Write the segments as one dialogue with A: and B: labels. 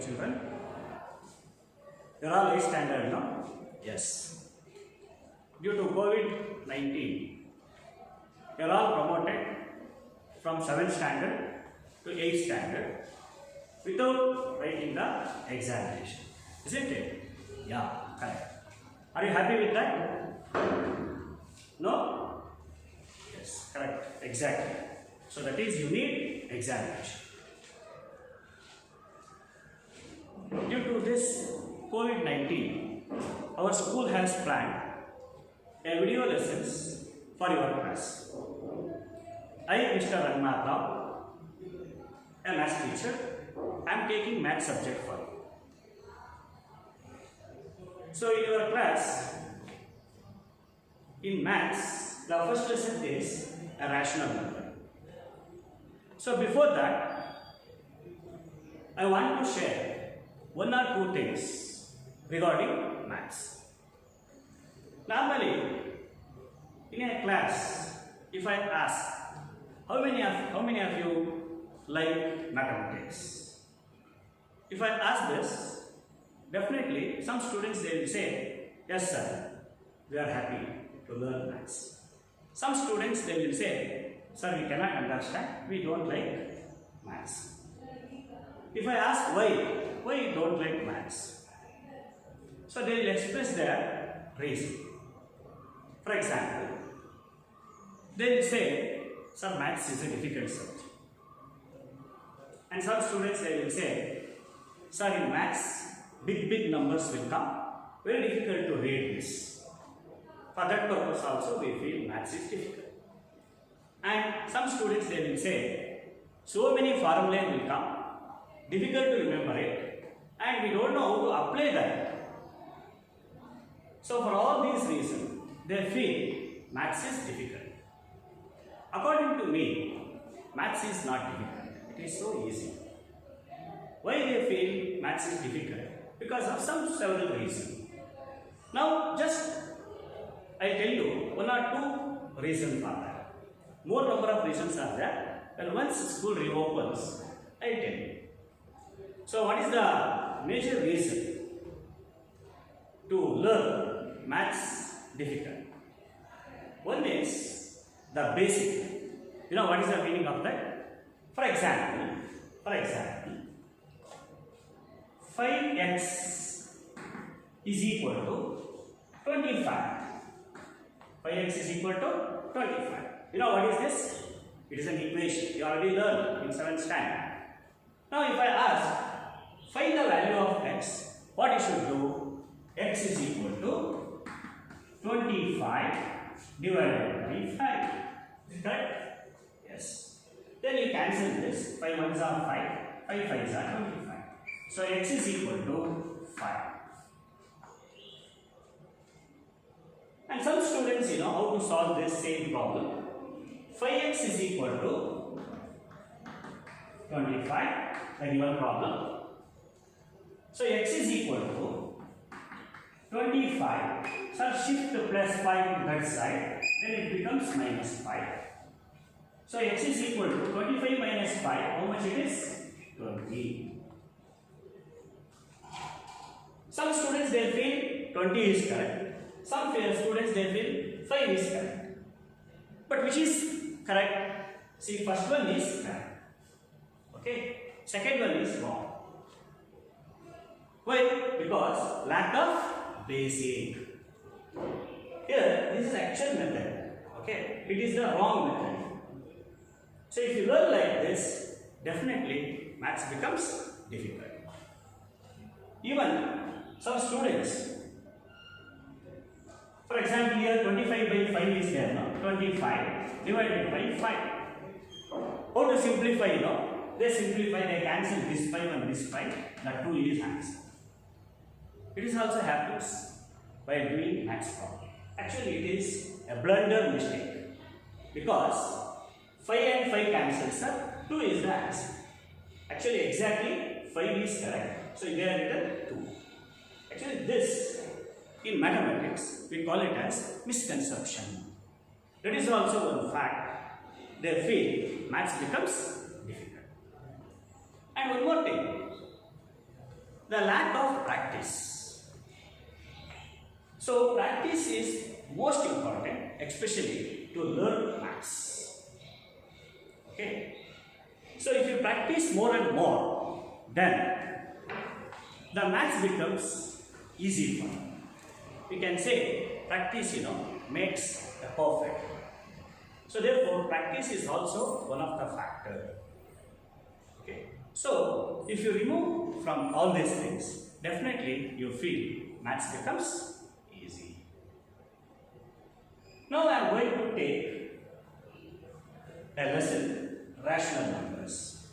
A: dear children? You are all 8th standard, no? Yes. Due to COVID-19, you are all promoted from 7th standard to 8th standard without writing the examination. Isn't it? Yeah, correct. Are you happy with that? No? Yes, correct. Exactly. So that is, you need examination. Due to this COVID-19, our school has planned a video lessons for your class. I, Mr. Rangnath Rao, a maths teacher, I am taking maths subject for you. So in your class, in maths, the first lesson is a rational number. So before that, I want to share one or two things regarding maths. Normally, in a class, if I ask, how many of you like mathematics? If I ask this, definitely some students they will say, yes sir, we are happy to learn maths. Some students they will say, sir, we cannot understand, we don't like maths. If I ask why you don't like maths? So they will express their reason. For example, they will say, sir, maths is a difficult subject. And some students they will say, sir, in maths, big numbers will come, very difficult to read this. For that purpose also we feel maths is difficult. And some students they will say, so many formulae will come, difficult to remember it, and we don't know how to apply that. So for all these reasons, they feel maths is difficult. According to me, maths is not difficult. It is so easy. Why they feel maths is difficult? Because of some several reasons. Now just I tell you one or two reasons for that. More number of reasons are there. Well, once school reopens, I tell you. So what is the major reason to learn maths difficult? One is the basic. You know what is the meaning of that? For example, 5x is equal to 25. 5x is equal to 25. You know what is this? It is an equation. You already learned in 7th standard. Now if I ask, find the value of x, what you should do? X is equal to 25 divided by 5. Is it correct? Yes. Then you cancel this. 5 ones are 5. 5 5s are 25. So x is equal to 5. And some students know how to solve this same problem. 5x is equal to 25, the given problem. So x is equal to 25. So shift plus 5 to that side, then it becomes minus 5. So x is equal to 25 minus 5. How much it is? 20. Some students they feel 20 is correct. Some students they feel 5 is correct. But which is correct? See, first one is correct. Okay. Second one is wrong. Why? Because lack of basic. Here, this is actual method. Okay. It is the wrong method. So if you learn like this, definitely maths becomes difficult. Even some students, for example, here 25 by 5 is there, no? 25 divided by 5. How to simplify, no? They simplify, they cancel this 5 and this 5, the 2 is answer. It is also happens by doing maths problem. Actually, it is a blunder mistake because 5 and 5 cancels, sir. 2 is the answer. Actually, exactly 5 is correct. So, they are written 2. Actually, this in mathematics we call it as misconception. That is also one fact. They feel maths becomes difficult. And one more thing, the lack of practice. So practice is most important, especially to learn maths. Okay. So if you practice more and more, then the maths becomes easy for you. We can say practice, makes perfect. So therefore, practice is also one of the factors. Okay. So if you remove from all these things, definitely you feel maths becomes easy. Now I am going to take a lesson, rational numbers.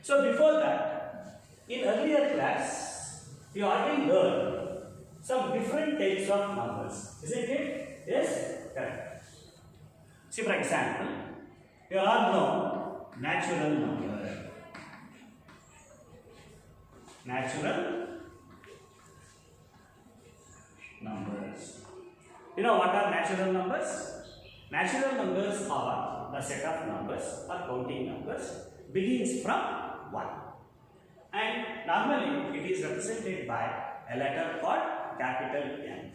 A: So before that, in earlier class, we already learned some different types of numbers, isn't it? Yes? Correct. See, for example, you all know natural number. Natural numbers. You know what are natural numbers? Natural numbers are the set of numbers or counting numbers begins from 1. And normally it is represented by a letter called capital N.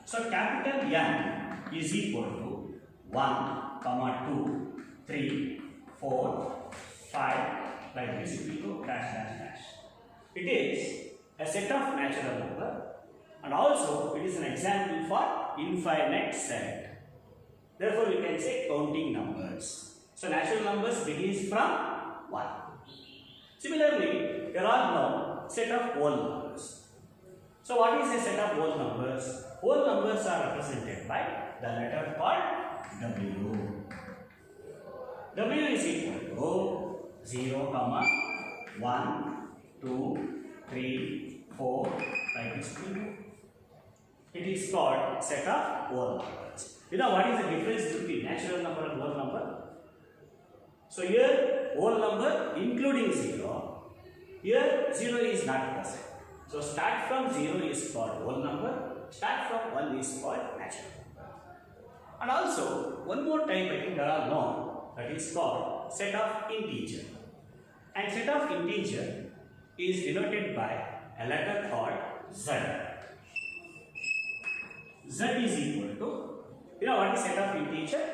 A: So capital N is equal to 1, 2, 3, 4, 5, like this equal to dash dash dash. It is a set of natural number and also it is an example for infinite set. Therefore, we can say counting numbers. So natural numbers begins from 1. Similarly, there are now set of whole numbers. So what is a set of whole numbers? Whole numbers are represented by the letter called W. W is equal to 0, 1, 2, 3, 4, like this. It is called set of whole numbers. You know what is the difference between natural number and whole number? So here whole number including 0. Here 0 is not present. So start from 0 is called whole number. Start from 1 is called natural number. And also one more type I think there are known, that is called set of integer. And set of integer is denoted by a letter called Z. Z is equal to, you know what is set of integer?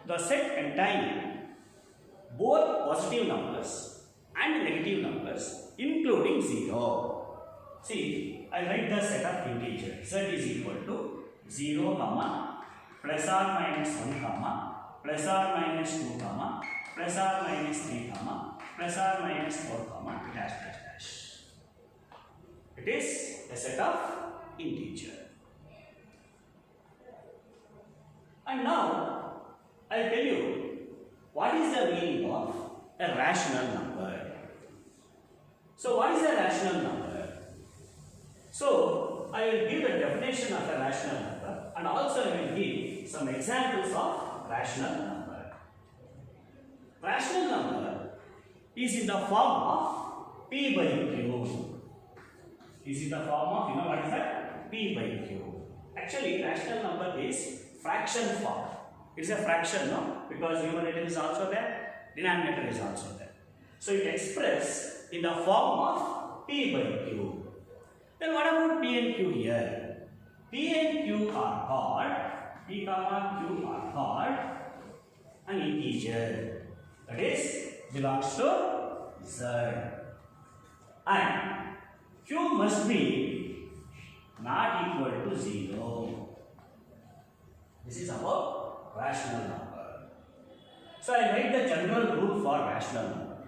A: The set containing both positive numbers and negative numbers including 0. See, I write the set of integer. Z is equal to 0, plus or minus 1, plus or minus 2, plus or minus 3, plus or minus 4, dash dash dash. It is a set of integer. And now I will tell you what is the meaning of a rational number. So what is a rational number? So I will give the definition of a rational number and also I will give some examples of rational number. Rational number is in the form of P by Q. Is in the form of, you know what is that? P by Q. Actually rational number is fraction form. It's a fraction, no? Because numerator is also there, denominator is also there. So it expresses in the form of P by Q. Then what about P and Q here? P and Q are called, P comma Q are called an integer. That is, belongs to Z. And Q must be not equal to 0. This is about rational number. So I write the general rule for rational number.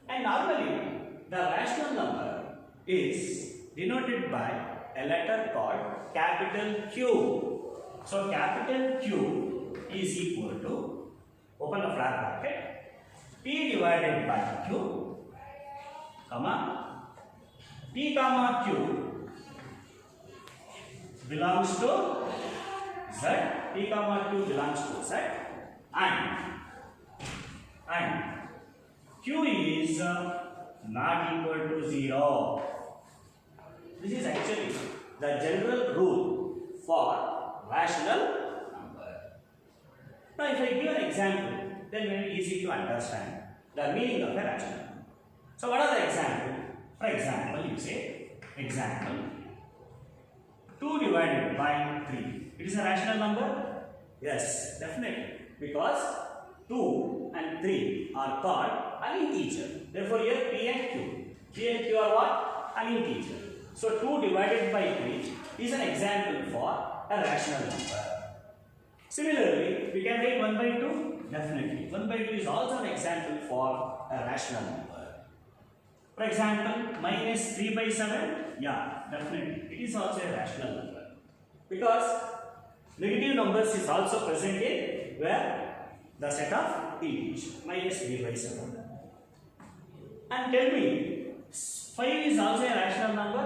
A: And normally the rational number is denoted by a letter called capital Q. So capital Q is equal to, open a flat bracket, P divided by Q, comma, P comma Q belongs to Z, P comma Q belongs to Z, and Q is not equal to 0. This is actually the general rule for rational number. Now if I give an example, then it will be easy to understand the meaning of a rational number. So what are the examples? For example, you say, example, 2 divided by 3. It is a rational number? Yes, definitely. Because 2 and 3 are called an integer. Therefore, here P and Q. P and Q are what? An integer. So, 2 divided by 3 is an example for a rational number. Similarly, we can write 1 by 2. Definitely. 1 by 2 is also an example for a rational number. For example, minus 3 by 7. Yeah, definitely. It is also a rational number. Because negative numbers is also present in where the set of integers. Minus 3 by 7. And tell me, 5 is also a rational number?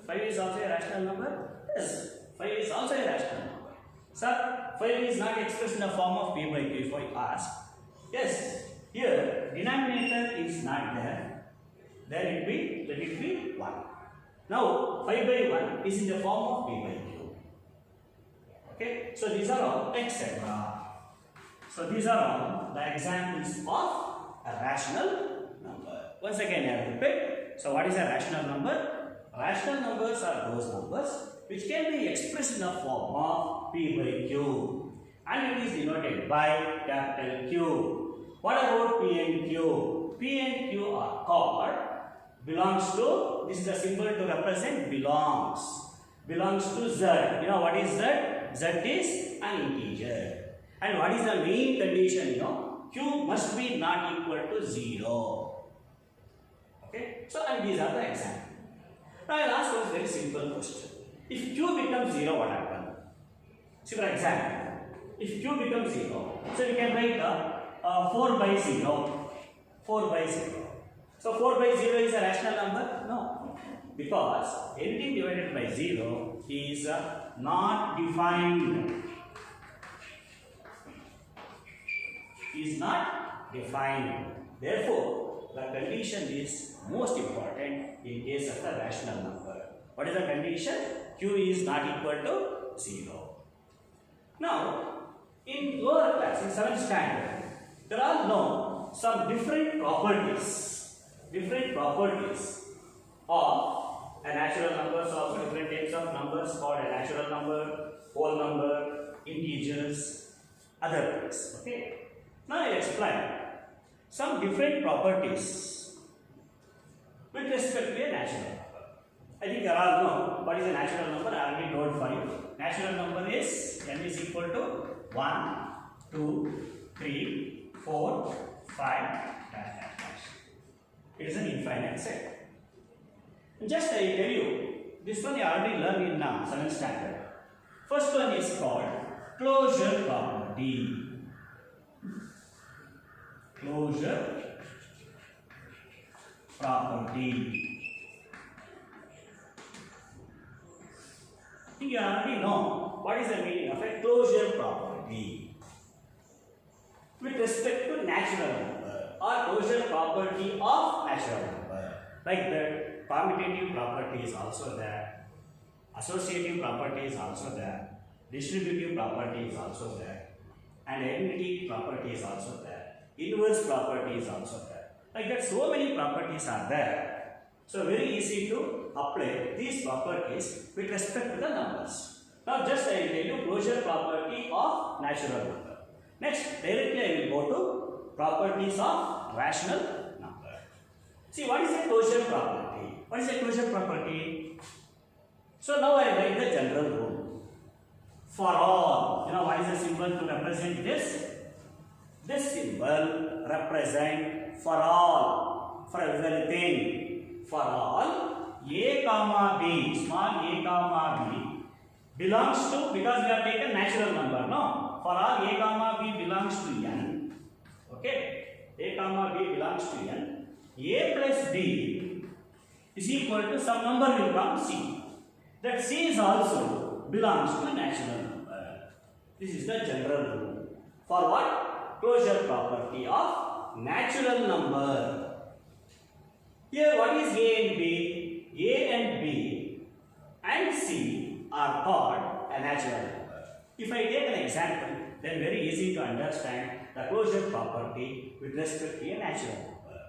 A: 5 is also a rational number? Yes, 5 is also a rational number. Sir, 5 is not expressed in the form of P by Q if I ask. Yes, here denominator is not there. Then let it be 1. Now 5 by 1 is in the form of P by Q. Okay, so these are all etc. So these are all the examples of a rational number. Once again I repeat. So what is a rational number? Rational numbers are those numbers which can be expressed in the form of P by Q, and it is denoted by capital Q. What about P and Q? P and Q are called belongs to, this is the symbol to represent belongs. Belongs to Z. You know what is Z? Z is an integer. And what is the main condition? You know, Q must be not equal to 0. Okay, so and these are the examples. Now I will ask you a very simple question. If Q becomes 0, what happens? See, for example, if Q becomes 0, so we can write 4 by 0. 4 by 0. So 4 by 0 is a rational number? No. Because anything divided by 0 is not defined. Is not defined. Therefore, the condition is most important in case of a rational number. What is the condition? Q is not equal to 0. Now, in lower class, in 7th standard, there are now some different properties of a natural number. So also different types of numbers called a natural number, whole number, integers, other things. Okay. Now I explain some different properties with respect to a natural number. I think you all know what is a natural number. I already told for you. Natural number is n is equal to 1, 2, 3, 4, 5. It is an infinite set. Just I tell you, this one you already learned in 7th standard. First one is called closure property. Closure property. You already know what is the meaning of a closure property with respect to natural number or closure property of natural number. Like that, commutative property is also there, associative property is also there, distributive property is also there, and identity property is also there, inverse property is also there. Like that, so many properties are there. So very easy to apply these properties with respect to the numbers. Now just I will tell you closure property of natural number. Next, directly I will go to properties of rational number. See, what is a closure property? What is a closure property? So now I write the general rule. For all, you know what is the symbol to represent this? This symbol represents for all, for everything. For all, A comma B, small a comma B belongs to, because we have taken natural number, no? For all A comma B belongs to N, okay? A comma B belongs to N. A plus B is equal to some number will come C. That C is also belongs to natural number. This is the general rule. For what? Closure property of natural number. Here what is A and B? A and B and C are called a natural number. If I take an example, then very easy to understand the closure property with respect to a natural number.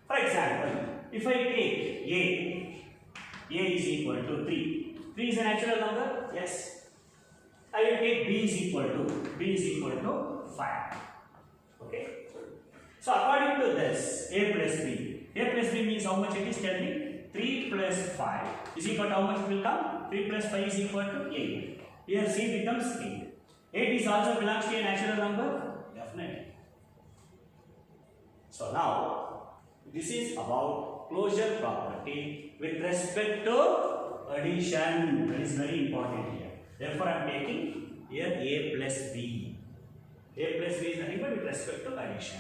A: For example, if I take A is equal to 3. 3 is a natural number? Yes. I will take B is equal to 5. Okay. So according to this, A plus B means how much it is? Tell me. 3 plus 5 is equal to how much will come? 3 plus 5 is equal to 8. Here C becomes 8. 8 is also belongs to a natural number? Definitely. So now, this is about closure property with respect to addition. That is very important here. Therefore, I am taking here A plus B. A plus B is nothing but with respect to addition.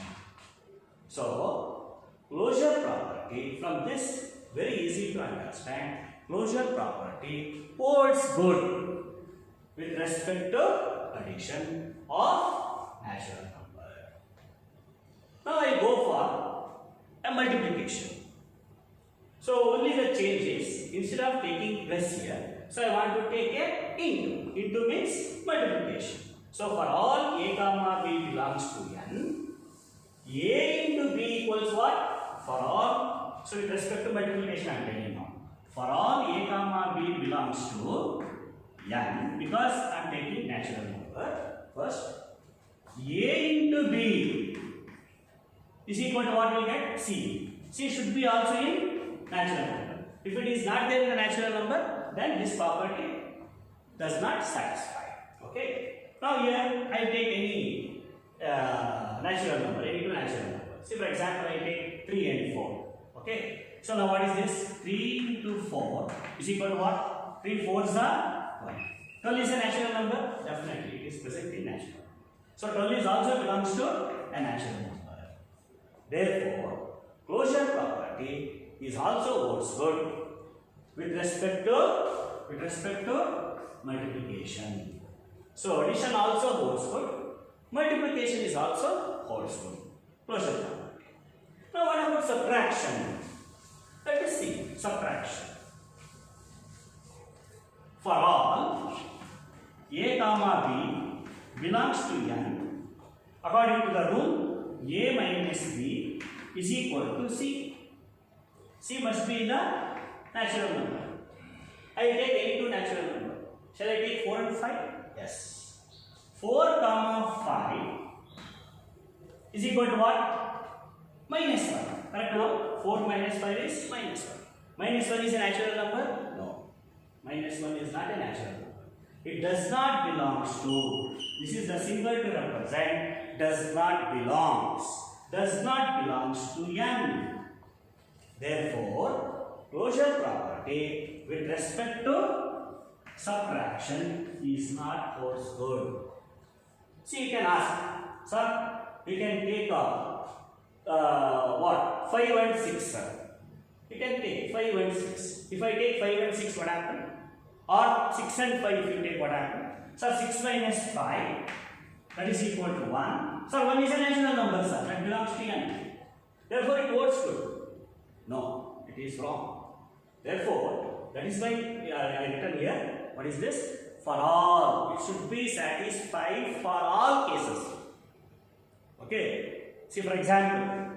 A: So, closure property, from this, very easy to understand, closure property holds good with respect to addition of natural number. Now I go for a multiplication. So only the change is, instead of taking plus here, so I want to take a into. Into means multiplication. So for all A comma B belongs to N, A into B equals what? For all, so with respect to multiplication I am telling now. For all A comma B belongs to N, because I am taking natural number, first A into B is equal to what we will get? C. C should be also in natural number. If it is not there in the natural number, then this property does not satisfy. Okay. Now here I take any natural number, any two natural number. See, for example, I take 3 and 4. Okay. So now what is this? 3 into 4 is equal to what? 3 4s are 1. 12 is a natural number? Definitely, it is present in natural. So 12 is also belongs to a natural number. Therefore, closure property is also holds good with respect to multiplication. So addition also holds good. Multiplication is also holds good. Closure property. Now what about subtraction? Let us see subtraction. For all A comma B belongs to N, according to the rule, A minus B is equal to C. C must be the natural number. I will take any two natural number. Shall I take 4 and 5? Yes. 4 comma 5 is equal to what? Minus 1. Correct now? 4 minus 5 is minus 1. Minus 1 is a natural number? No. Minus 1 is not a natural number. It does not belongs to, this is the symbol to represent, does not belongs to N. Therefore, closure property with respect to subtraction is not holds good. See, you can ask, sir, we can take what? 5 and 6, sir. You can take 5 and 6. If I take 5 and 6, what happened? Or 6 and 5, if you take, what happened? Sir, 6 minus 5, that is equal to 1. Sir, 1 is a natural number, sir. That belongs to N. Therefore, it holds good. No, it is wrong. Therefore, that is why I written here. What is this? For all. It should be satisfied for all cases. Okay. See, for example,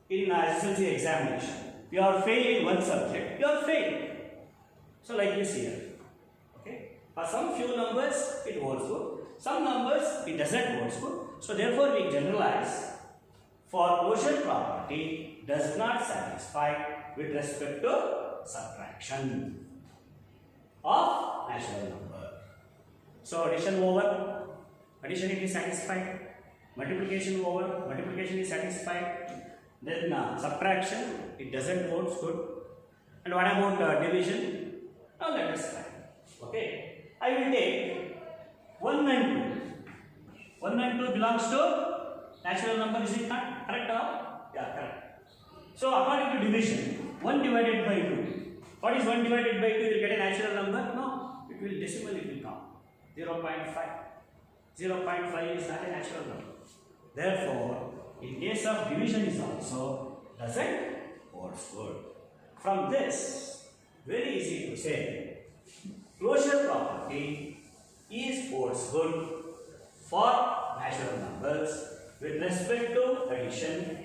A: in SSLC examination, you are failed in one subject. You are failed. So, like this here. Okay. For some few numbers, it holds good. Some numbers, it doesn't hold good. So, therefore, we generalize for closure property does not satisfy with respect to subtraction of natural number. So, addition over, addition it is satisfied. Multiplication over, multiplication is satisfied. Then subtraction, it doesn't hold good. And what about division? Now let us try. Okay, I will take 1 and 2. 1 and 2 belongs to natural number, is it not? Correct now? Yeah, correct. So according to division, 1 divided by 2. What is 1 divided by 2? You will get a natural number? No, it will decimal, it will come. 0.5. 0.5 is not a natural number. Therefore, in case of division is also doesn't hold good. From this, very easy to say, closure property is holds good for natural numbers with respect to addition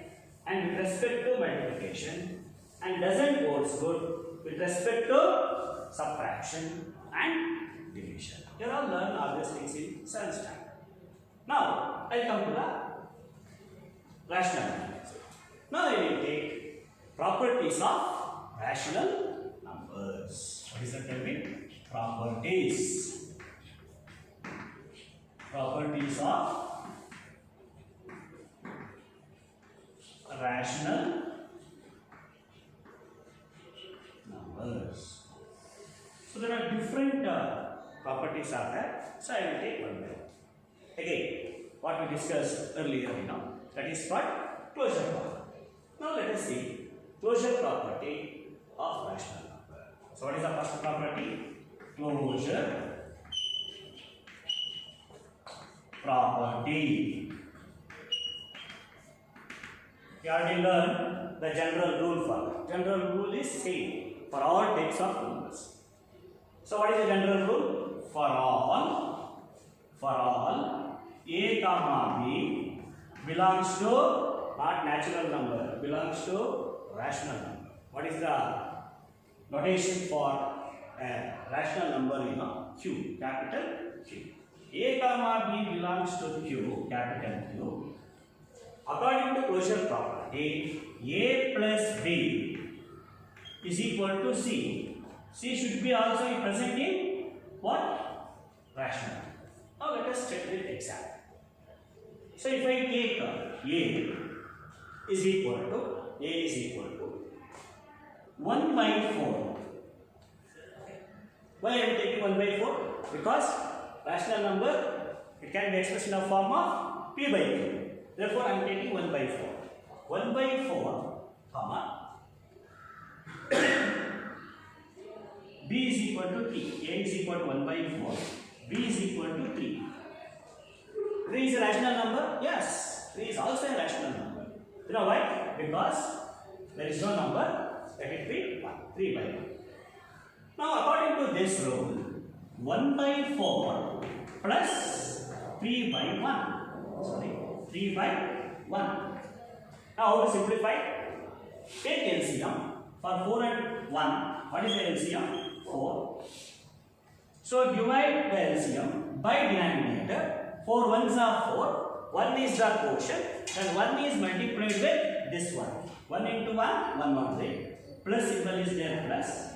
A: and with respect to multiplication and doesn't holds good with respect to subtraction and division. You all learn all these things in 7th standard. Now, I come to the rational numbers. Now, I will take properties of rational numbers. What is the term? Properties. Properties of rational numbers. So there are different properties are there. So I will take one by one. Again, what we discussed earlier, that is what? Closure property. Now let us see closure property of rational number. So what is the first property? Closure property. You already learned the general rule for that. General rule is same for all types of numbers. So what is the general rule? For all A comma B belongs to not natural number, belongs to rational number. What is the notation for a rational number? Q, capital Q. A comma B belongs to Q, capital Q. According to closure property, A plus B is equal to C. C should be also present in what? Rational. Now let us check with example. So if I take A is equal to 1 by 4. Why I am taking 1 by 4? Because rational number, it can be expressed in a form of P by Q. Therefore, I am taking 1 by 4. 1 by 4, comma, B is equal to T. A is equal to 1 by 4. B is equal to 3. 3 is a rational number? Yes. 3 is also a rational number. You know why? Because there is no number, let it be 1. 3 by 1. Now, according to this rule, 1 by 4 plus 3 by 1. Sorry, 3 by 1. Now, how to simplify? Take LCM. For 4 and 1, what is the LCM? 4. So, divide the LCM by denominator. 4 ones are 4. 1 is the quotient and 1 is multiplied with this one. 1 into 1, 1 1 3. Plus symbol is there, plus.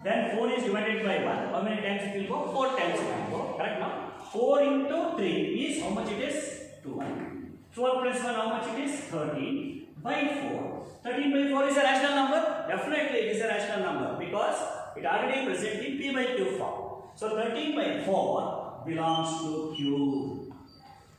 A: Then 4 is divided by 1. How many times it will go? 4 times it will go. Correct now? 4 into 3 is how much it is? 1. 12 plus 1, how much it is? 13 by 4. 13 by 4 is a rational number? Definitely it is a rational number because it already present in P by Q form. So 13 by 4 belongs to Q.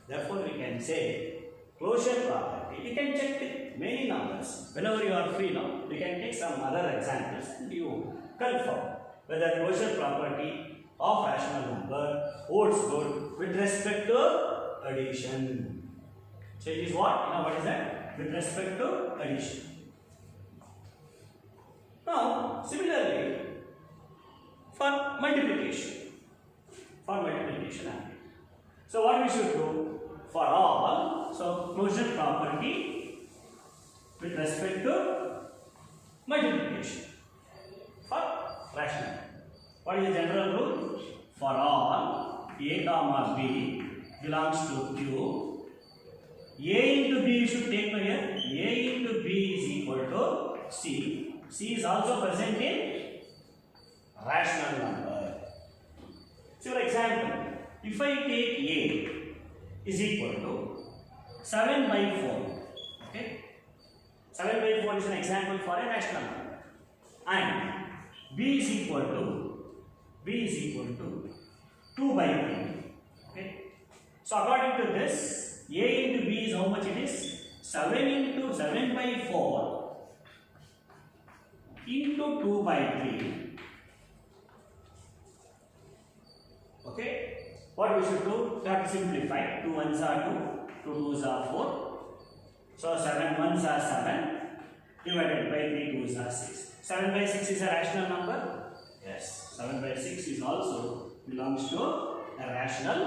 A: Therefore we can say closure property. You can check with many numbers. Whenever you are free now, you can take some other examples and you confirm whether closure property of rational number holds good with respect to addition. So it is what? Now what is that? With respect to addition. Now similarly for multiplication. So what we should do? For all, so closure property with respect to multiplication. For rational. What is the general rule? For all A comma B belongs to Q. A into B you should take here. A into B is equal to C. C is also present in rational number. So for example, if I take A is equal to 7 by 4. Okay? 7 by 4 is an example for a rational number. And B is equal to 2 by 3. Okay? So according to this, A into B is how much it is? 7 into 7 by 4 into 2 by 3. Okay? What we should do? We have to simplify. 2 ones are 2, 2 twos are 4. So 7 ones are 7 divided by 3 twos are 6. 7 by 6 is a rational number? Yes. 7 by 6 is also belongs to a rational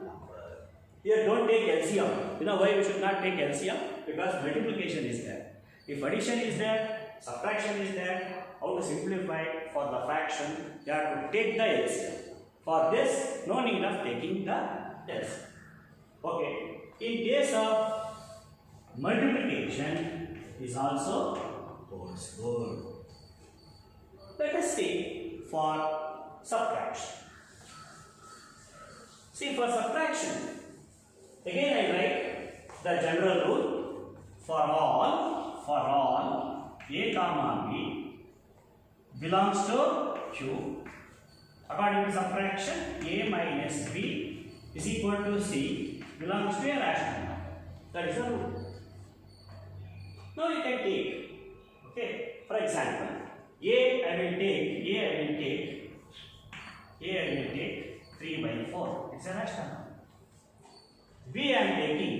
A: number. Here don't take LCM. You know why we should not take LCM? Because multiplication is there. If addition is there, subtraction is there. How to simplify for the fraction? You have to take the LCM. For this, no need of taking the LCM. Okay. In case of multiplication, is also possible. Let us see for subtraction. See, for subtraction, again I write the general rule for all A comma B belongs to Q. According to subtraction, A minus B is equal to C belongs to a rational number. That is the rule. Now you can take, okay, for example, I will take 3 by 4. It's a rational number. B I am taking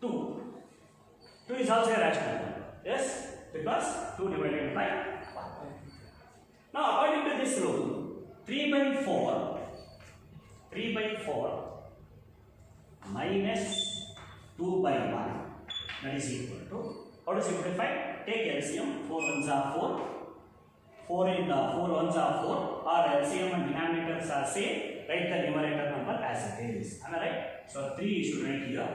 A: 2. 2 is also a rational number. Yes, because 2 divided by 1. Now according to this rule, 3 by 4 minus 2 by 1, that is equal to, how to simplify? Take LCM, 4 ones are 4, 4 ones are 4, or LCM and denominators are same, write the numerator number as it is. Am I right? So 3 is to write here,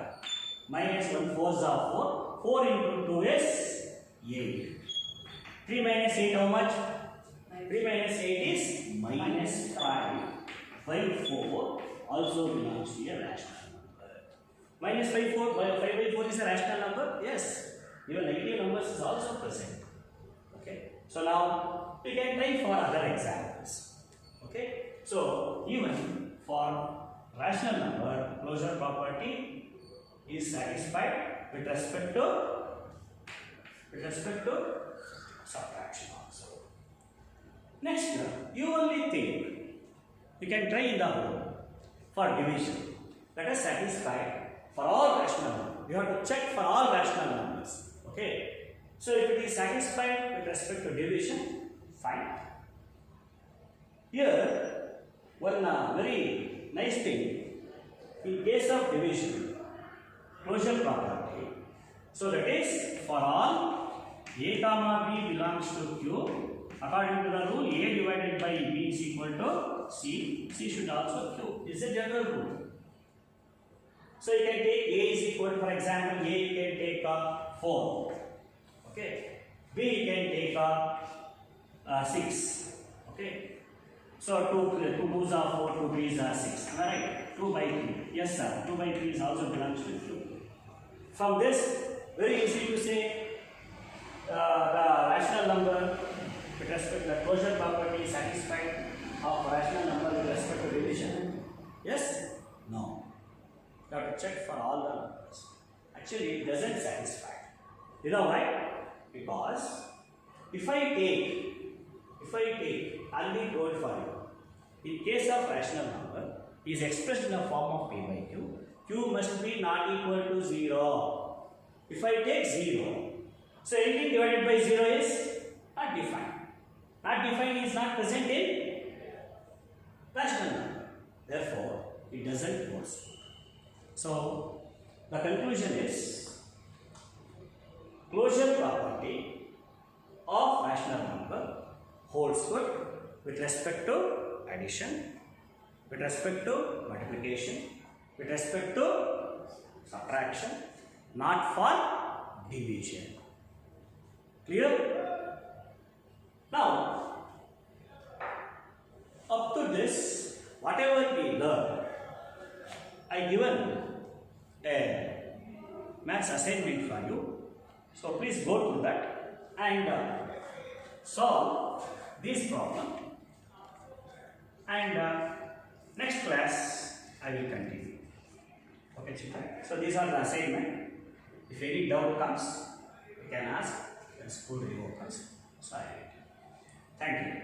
A: minus 1 4s are 4, 4 into 2 is 8. 3 minus 8 how much? 3 minus 8 is minus 5 by 4, also belongs to a rational number. Minus 5 by 4 is a rational number? Yes. Even negative numbers is also present. Okay. So now we can try for other examples. Okay. So even for rational number, closure property is satisfied with respect to subtraction also. Next, you only think you can try in the whole for division. Let us satisfy for all rational numbers. You have to check for all rational numbers. Okay. So if it is satisfied with respect to division, fine. Here, one very nice thing, in case of division, closure property. So that is for all A comma B belongs to Q. According to the rule, A divided by B is equal to C. C should also Q. This is a general rule. So you can take A is equal to, for example, A you can take 4. Okay. B you can take 6. Okay. So 2 2's are 4, 2 3's are 6. Am I right? 2 by 3. Yes sir. 2 by 3 is also belongs to Q. From this, very easy to say the rational number with respect to the closure property is satisfied of rational number with respect to division. Yes? No. You have to check for all the numbers. Actually, it doesn't satisfy. You know why? Because if I take, only told for you, in case of rational number, is expressed in the form of P by Q, Q must be not equal to 0. If I take 0, so anything divided by 0 is not defined. Not defined is not present in rational number. Therefore, it doesn't work. So, the conclusion is closure property of rational number holds good with respect to addition, with respect to multiplication, with respect to subtraction, not for division. Clear? Now, up to this, whatever we learned, I given a maths assignment for you. So please go through that and solve this problem. And next class I will continue. Okay, children. So these are the assignment. If any doubt comes, you can ask. School reopens. So I will. Thank you.